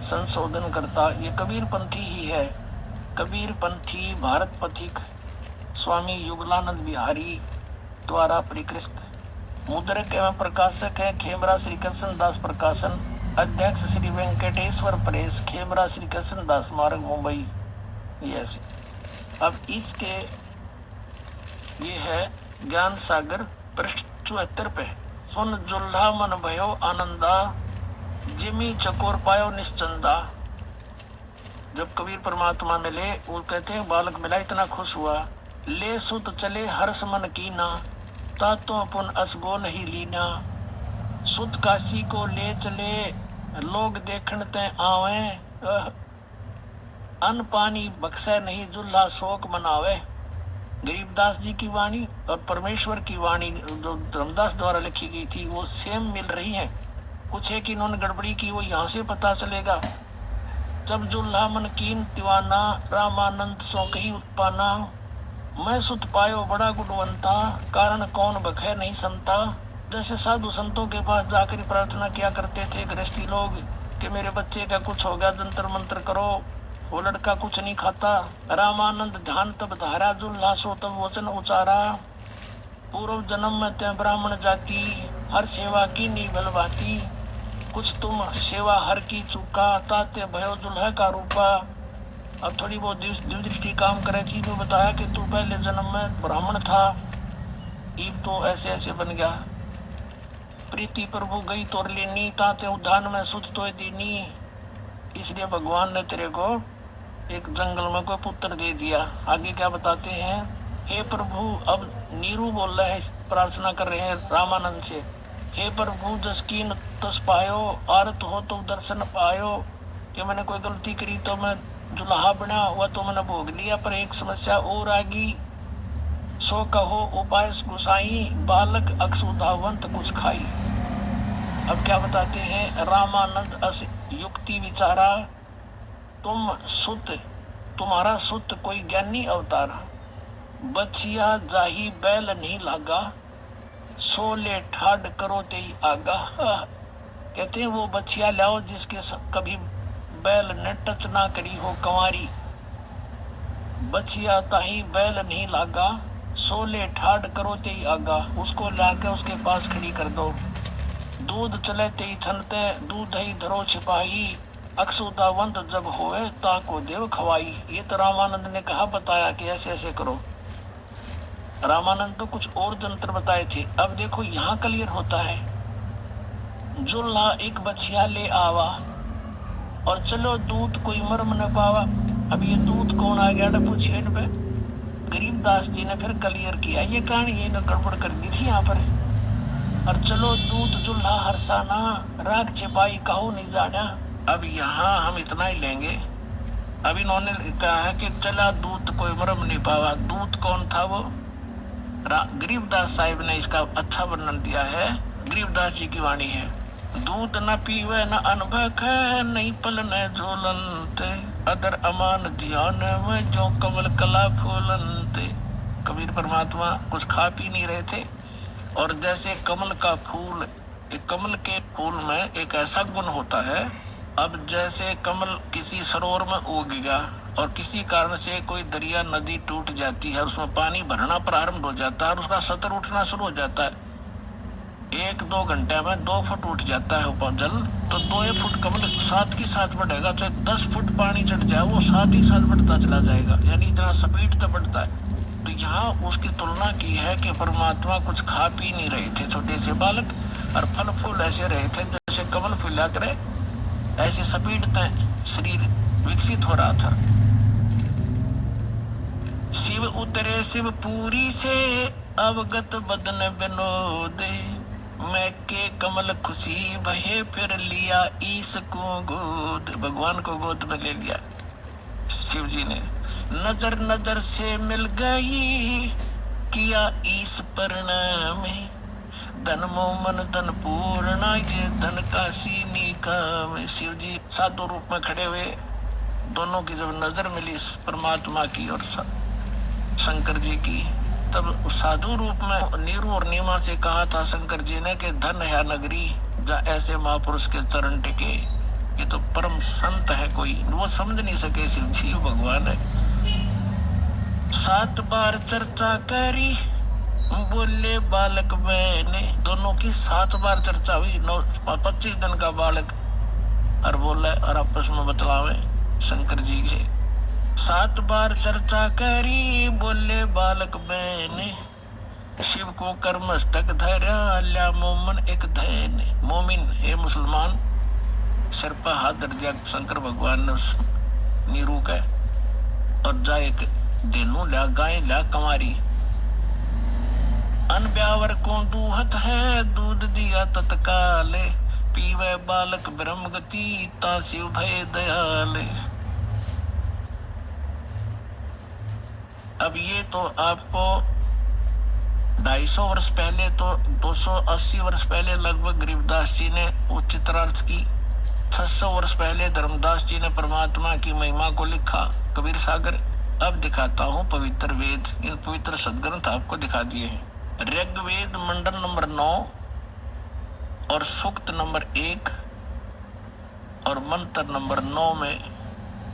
संशोधन करता ये कबीर पंथी ही है। कबीर पंथी भारत पथिक स्वामी युगलानंद बिहारी द्वारा परिकृत। मुद्रक एवं प्रकाशक है खेमरा श्री कृष्ण दास प्रकाशन। अध्यक्ष श्री वेंकटेश्वर प्रेस, खेमरा श्री कृष्ण दास मार्ग, मुंबई। यस, अब इसके ये है ज्ञान सागर पृष्ठ 74 पे। सुन जुल्हा मन भयो आनंदा, जिमी चकोर पायो निश्चंदा। जब कबीर परमात्मा मिले, वो कहते हैं बालक मिला इतना खुश हुआ। ले सुत चले हर्ष मन कीना, तातो पुन असगोल ही लीना। सुत काशी को ले चले, लोग देखण ते आवे। अन्न पानी बख्शे नहीं, जुल्हा शोक मनावे। गरीबदास जी की वाणी और परमेश्वर की वाणी जो धर्मदास द्वारा लिखी गई थी वो सेम मिल रही है। कुछ है कि इन्होंने गड़बड़ी की, वो यहाँ से पता चलेगा। जब जुल्हा मन कीन दीवाना, रामानंद सो कही उत्पाना। मैं सुत पायो बड़ा गुणवंता, कारण कौन बखे नहीं संता। जैसे साधु संतों के पास जाकर प्रार्थना किया करते थे गृहस्थी लोग कि मेरे बच्चे का कुछ हो गया, जंतर मंत्र करो, वो लड़का कुछ नहीं खाता। रामानंद ध्यान तब धारा, जुल्हा सो तब वचन उचारा। पूर्व जन्म में त्य ब्राह्मण जाति, हर सेवा की नी बलवाती। कुछ तुम सेवा हर की चूका, ताते भयो जुल्हा का रूपा। अब थोड़ी बहुत दिवदृष्टि काम करे थी, वो बताया कि तू पहले जन्म में ब्राह्मण था, ईब तो ऐसे ऐसे बन गया। प्रीति प्रभु गई तोर लेनी, ताते उद्यान में सुत तो दीनी। इसलिए भगवान ने तेरे को एक जंगल में कोई पुत्र दे दिया। आगे क्या बताते हैं, हे प्रभु, अब नीरू बोल रहा है, प्रार्थना कर रहे हैं रामानंद से। हे प्रभु जसकीन तस पायो, आरत हो तो दर्शन पायो। कि मैंने कोई गलती करी तो मैं जुल्हा बना हुआ तो मैंने भोग लिया, पर एक समस्या और आ गई। सो कहो उपाय गुसाई, बालक अक्षुधावंत कुछ खाई। अब क्या बताते हैं, रामानंद अस युक्ति विचारा। तुम सुत, तुम्हारा सुत कोई ज्ञानी अवतार। बचिया जाही बैल नहीं लागा, सोले ठाड करो ते आगा। कहते हैं वो बचिया लाओ जिसके कभी बैल ने टच ना करी हो कंवारी। बचिया ताही बैल नहीं लागा, सोले ठाड करो ते आगा। उसको लाकर उसके पास खड़ी कर दो। दूध चले ते थनते, दूध ही धरो छिपाई। अक्षुतावंत जब होवे ताको देव खवाई। ये तो रामानंद ने कहा, बताया कि ऐसे ऐसे करो। रामानंद तो कुछ और जंत्र बताए थे। अब देखो यहाँ क्लियर होता है। जुल्हा एक बछिया ले आवा, और चलो दूत कोई मर्म न पावा। अब ये दूत कौन आ गया ना पूछिए पे। गरीबदास जी ने फिर क्लियर किया, ये कहानी ये न गड़बड़ कर दी थी यहाँ पर। और चलो दूत जुल्हा हरसाना, राग छिपाई कहो नहीं जाना। अब यहाँ हम इतना ही लेंगे। अब इन्होंने कहा है कि चला दूत कोई मरम नहीं पावा। दूत कौन था वो? गरीबदास साहिब ने इसका अच्छा वर्णन दिया है। गरीबदास जी की वाणी है, दूध न पीवे न अनभक है, नहीं पलने झोलनते। अदर अमान ध्यान में जो कमल कला फूलनते। कबीर परमात्मा कुछ खा पी नहीं रहे थे, और जैसे कमल का फूल, एक कमल के फूल में एक ऐसा गुण होता है। अब जैसे कमल किसी सरोवर में उग गया और किसी कारण से कोई दरिया नदी टूट जाती है, उसमें पानी भरना प्रारंभ हो जाता है और उसका सतर उठना शुरू हो जाता है। 1-2 घंटे में 2 फुट उठ जाता है ऊपर जल, तो 2 फुट कमल साथ ही साथ बढ़ेगा। चाहे 10 फुट पानी चढ़ जाए वो साथ ही साथ बढ़ता चला जाएगा, यानी इतना स्पीड तो बढ़ता है। तो यहाँ उसकी तुलना की है कि परमात्मा कुछ खा पी नहीं रहे थे छोटे से बालक, और फल फूल ऐसे रहे थे जैसे कमल फूला करे, ऐसे स्पीड तय शरीर विकसित हो रहा था। शिव उतरे शिव पूरी से, अवगत बदन विनोदे। मैं के कमल खुशी बहे, फिर लिया ईश को गोद। भगवान को गोद में ले लिया शिव जी ने। नजर नजर से मिल गई, किया ईश परिणाम। धन मोमन धन पूर्णा, ये धन का सीनी काम। शिव जी साधु रूप में खड़े हुए, दोनों की जब नजर मिली परमात्मा की और शंकर जी की, तब साधु रूप में नीरू और नीमा से कहा था शंकर जी ने कि धन है नगरी जहाँ ऐसे महापुरुष के चरण टिके। ये तो परम संत है, कोई वो समझ नहीं सके शिव भगवान है। 7 बार चर्चा करी बोले बालक मैंने, दोनों की 7 बार चर्चा हुई। 25 दिन का बालक और बोला और आपस में बतलावे शंकर जी से। 7 बार चर्चा करी बोले बालक मैंने, शिव को कर मस्तक धरा ल्या मोमन एक धैन। मोमिन हे मुसलमान, सिर पर हाथ धर दिया शंकर भगवान ने उस नीरू का, और जा एक देनू ल्या गाय ल्या कंवारी। अन ब्यावर को दूहत है दूध दिया तत्काल, पीवे बालक ब्रह्म गति ता शिव भय दयाल। अब ये तो आपको 250 वर्ष पहले, तो 280 वर्ष पहले लगभग गरीबदास जी ने वो चित्रार्थ की। 600 वर्ष पहले धर्मदास जी ने परमात्मा की महिमा को लिखा, कबीर सागर। अब दिखाता हूँ पवित्र वेद, इन पवित्र सदग्रंथ आपको दिखा दिए हैं। ऋग्वेद मंडल नंबर 9 और सूक्त नंबर 1 और मंत्र नंबर 9 में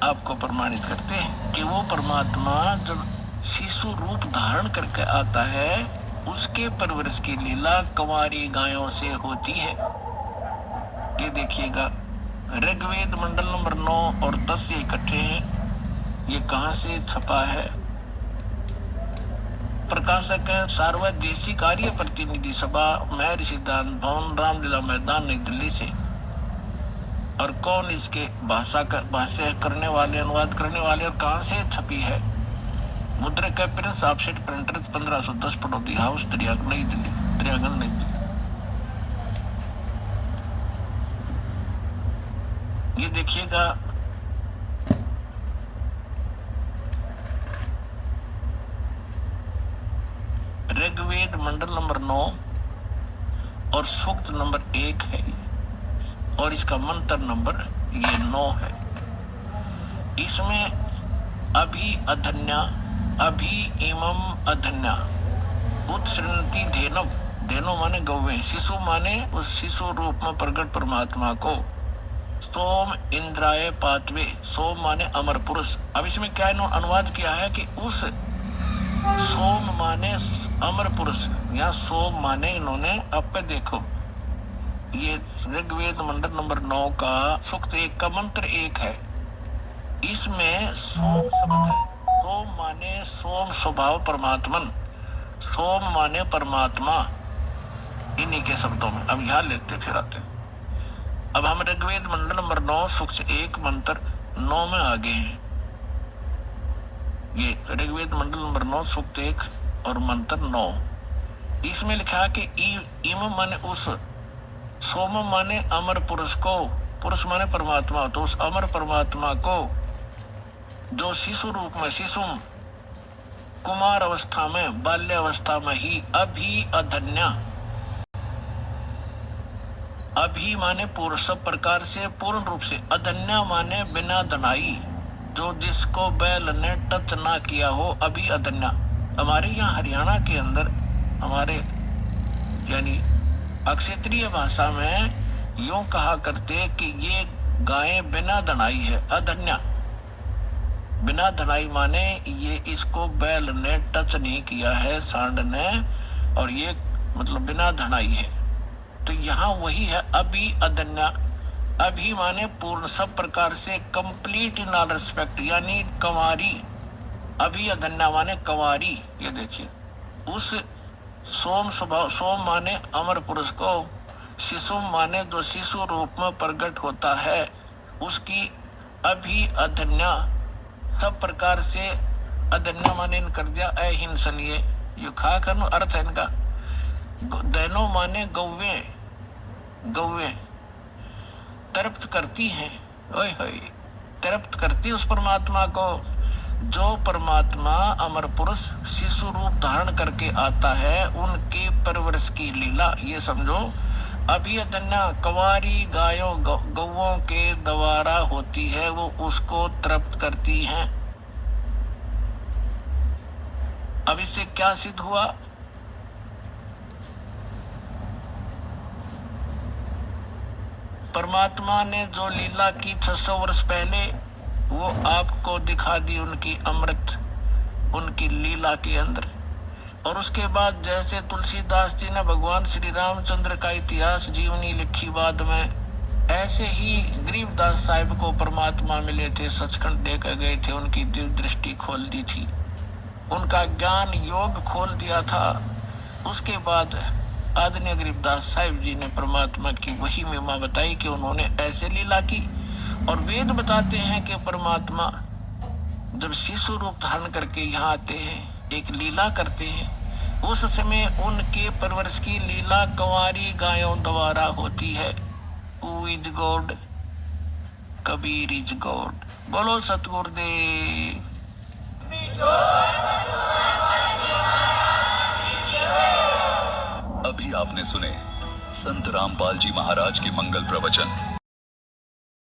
आपको प्रमाणित करते हैं कि वो परमात्मा जब शिशु रूप धारण करके आता है, उसके परवरिश की लीला कंवारी गायों से होती है। ये देखिएगा, ऋग्वेद मंडल नंबर 9 और 10 से इकट्ठे हैं। ये कहाँ से छपा है? प्रकाशक है सार्वदेशी कार्य प्रतिनिधि सभा, महर्षि सिद्धांत भवन, रामलीला मैदान, नई दिल्ली से। और कौन इसके भाषा करने वाले, अनुवाद करने वाले, और कहाँ से छपी है? मुद्रक है Prince offset printer 1510 Pataudi house, Daryaganj नई दिल्ली। ये देखिएगा, ऋग्वेद मंडल नंबर 9 और सूक्त नंबर 1 है, और इसका मंत्र नंबर ये 9 है। इसमें अभी अधन्या, अभी इमम अधन्या, उत्सृणति धेनव, धेनो माने गौवे, शिशु माने उस शिशु रूप में प्रकट परमात्मा को। सोम इंद्राय पातवे, सोम माने अमर पुरुष। अब इसमें क्या अनुवाद किया है कि उस सोम माने अमर पुरुष, या सोम माने इन्होंने, अब पे देखो ये ऋग्वेद मंडल नंबर 9 का सूक्त 1 का मंत्र 1 है। इसमें सोम शब्द है। सोम माने सोम स्वभाव परमात्मन, सोम माने परमात्मा, इन्हीं के शब्दों में। अब यहाँ लेते फिर आते। अब हम ऋग्वेद मंडल नंबर 9 सूक्त 1 मंत्र 9 में आगे हैं। ये ऋग्वेद मंडल नंबर 9 सूक्त 1 और मंत्र 9। इसमें लिखा कि इम माने उस, सोम माने अमर पुरुष को, पुरुष माने परमात्मा, तो उस अमर परमात्मा को जो शिशु रूप में, शिशु कुमार अवस्था में, बाल्य अवस्था में ही, अभी अधन्या, अभी माने पूर्ण, सब प्रकार से पूर्ण रूप से, अधन्या माने बिना धनाई, जो जिसको बैल ने टच ना किया हो, अभी अधन्या। हमारे यहाँ हरियाणा के अंदर, हमारे यानी क्षेत्रीय भाषा में यूं कहा करते कि ये गायें बिना धनाई है, अधन्या। बिना धनाई माने ये इसको बैल ने टच नहीं किया है, सांड ने, और ये मतलब बिना धनाई है। तो यहाँ वही है अभी अधन्या। अभी माने पूर्ण, सब प्रकार से, कंप्लीट इन ऑल रिस्पेक्ट, यानी कंवारी। अभी अधन्या माने कंवारी। ये देखिए, उस सोम स्वभाव, सोम माने अमर पुरुष को, शिशु माने जो शिशु रूप में प्रकट होता है, उसकी अभी अधन्या, सब प्रकार से, अधन्या माने इन कर दिया अहिंसनीय। ये खा कर अर्थ है इनका। दैनो माने गौवे, गौवे तृप्त करती हैं, ओए होए, तृप्त करती उस परमात्मा को। जो परमात्मा अमर पुरुष शिशु रूप धारण करके आता है, उनके परवरिश की लीला, ये समझो अभी अधन्या कंवारी गायों गौओं के द्वारा होती है, वो उसको तृप्त करती हैं। अब इससे क्या सिद्ध हुआ? परमात्मा ने जो लीला की 600 वर्ष पहले, वो आपको दिखा दी उनकी अमृत, उनकी लीला के अंदर। और उसके बाद जैसे तुलसीदास जी ने भगवान श्री रामचंद्र का इतिहास जीवनी लिखी बाद में, ऐसे ही गरीबदास साहिब को परमात्मा मिले थे, सचखंड लेकर गए थे, उनकी दिव्य दृष्टि खोल दी थी, उनका ज्ञान योग खोल दिया था। उसके बाद आदरणीय गरीबदास साहिब जी ने परमात्मा की वही महिमा बताई कि उन्होंने ऐसे लीला की। और वेद बताते हैं कि परमात्मा जब शिशु रूप धारण करके यहाँ आते हैं, एक लीला करते हैं, उस समय उनके परवरिश की लीला कंवारी गायों द्वारा होती है। Who is God? Kabir is God. बोलो सतगुरुदेव। अभी आपने सुने संत रामपाल जी महाराज के मंगल प्रवचन।